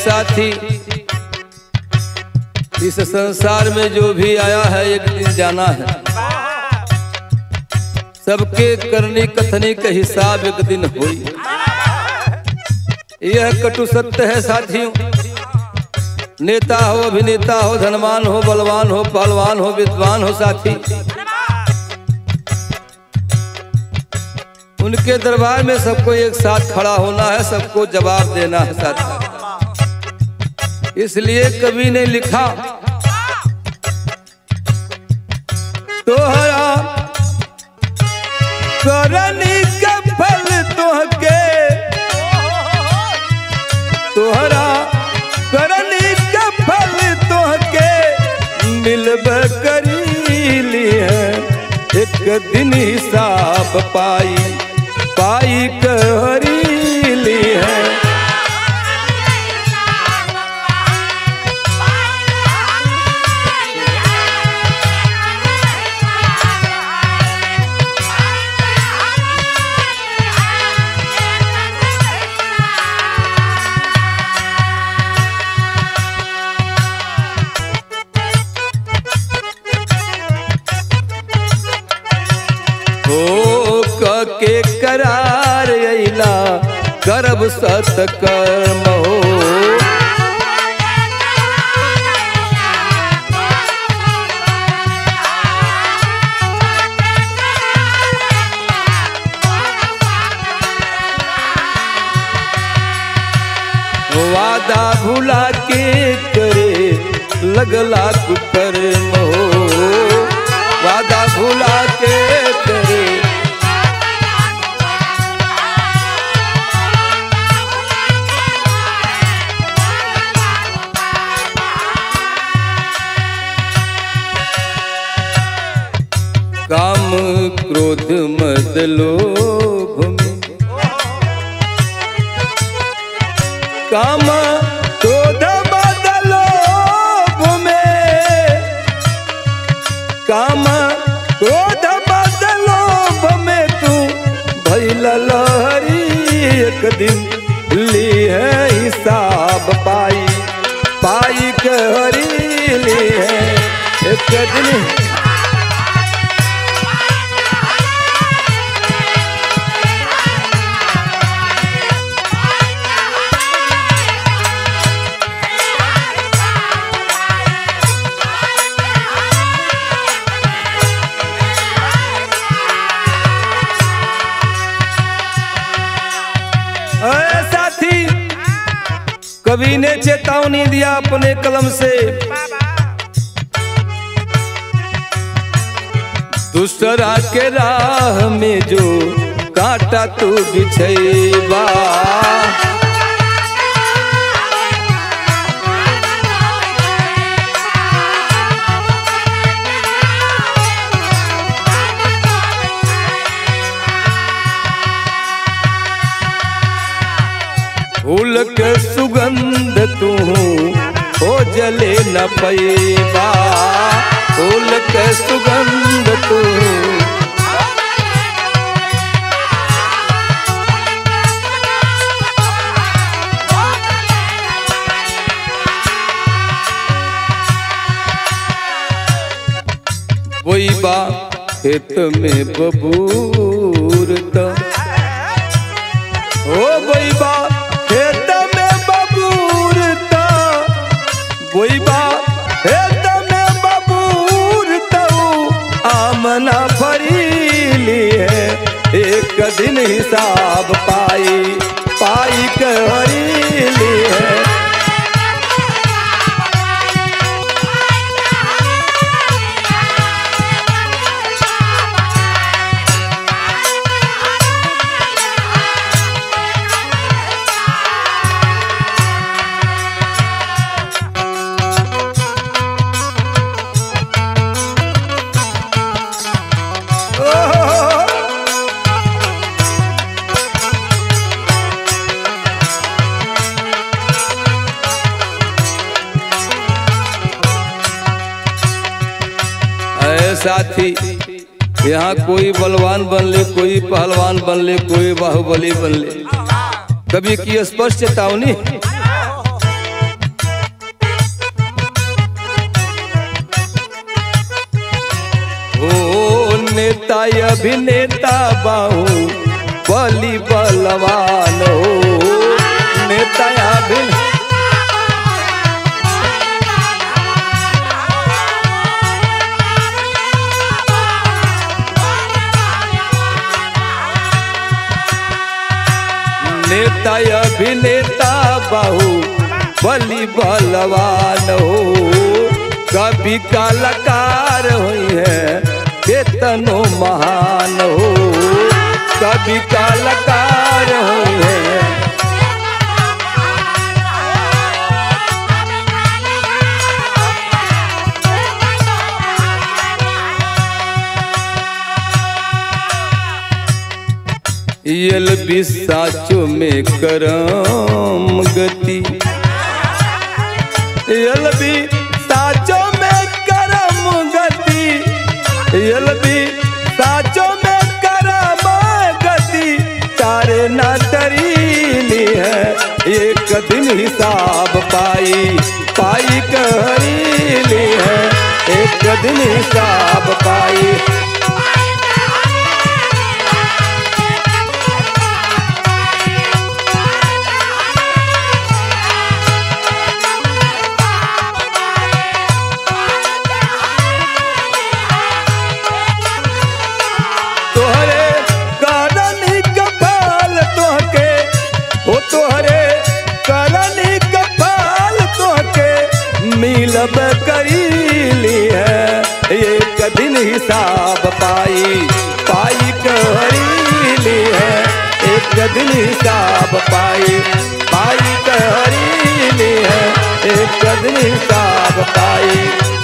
साथी, इस संसार में जो भी आया है एक दिन जाना है। सबके करनी कथनी का हिसाब एक दिन होई। यह कटु सत्य है साथियों। नेता हो, अभिनेता हो, धनवान हो, बलवान हो, पहलवान हो, विद्वान हो साथी, उनके दरबार में सबको एक साथ खड़ा होना है, सबको जवाब देना है साथी। इसलिए कवि ने लिखा, तोहरा करनी का फल तोहके, तोहरा करनी का फल तोहके मिलबे करीली है। एक दिन हिसाब पाई पाई करीली है। के करार अइला करब सत्कर्म हो। वादा भुला के करे लगला कुकर्म हो। वादा भुला के करे काम क्रोध मद लोभ में, काम क्रोध मद लोभ में, काम क्रोध मद लोभ में तू भइल लहरी। एक दिन ली है हिसाब पाई पाई के हरी ली है। एक दिन साथी, कवि ने चेतावनी दिया अपने कलम से, दूसरा के राह में जो कांटा तू बिछैबा, फूल के सुगंध तू हो जले न पैबा। फूल के सुगंध तू वही बा खेत में बबूरता, ओ वही बा खेत में बबूरता, वही बा खेत में बबूरता। आमना फरीली है एक दिन हिसाब पाई पाई के हरीली है। साथी, यहाँ कोई बलवान बन ले, कोई पहलवान बन ले, कोई बाहुबली बन ले। कभी की स्पष्ट चेतावनी, नेता अभिनेता बाहू बलि बलवान हो। नेता अभिनेता नेता अभिनेता बाहू बलि बलवान हो। कभी कलाकार हुई है केतनो महान हो। कभी कलाकार हुई है एलबी साचो में करम गति। एलबी साचो में करम गति। एलबी साचो में करम गति। तारे न डरीली है एक दिन हिसाब पाई पाई कहरीली है एक दिन हिसाब पाई। मिलब करीली है एक दिन हिसाब पाई पाई कहरीली है एक दिन हिसाब पाई पाई कहरीली है एक दिन हिसाब पाई।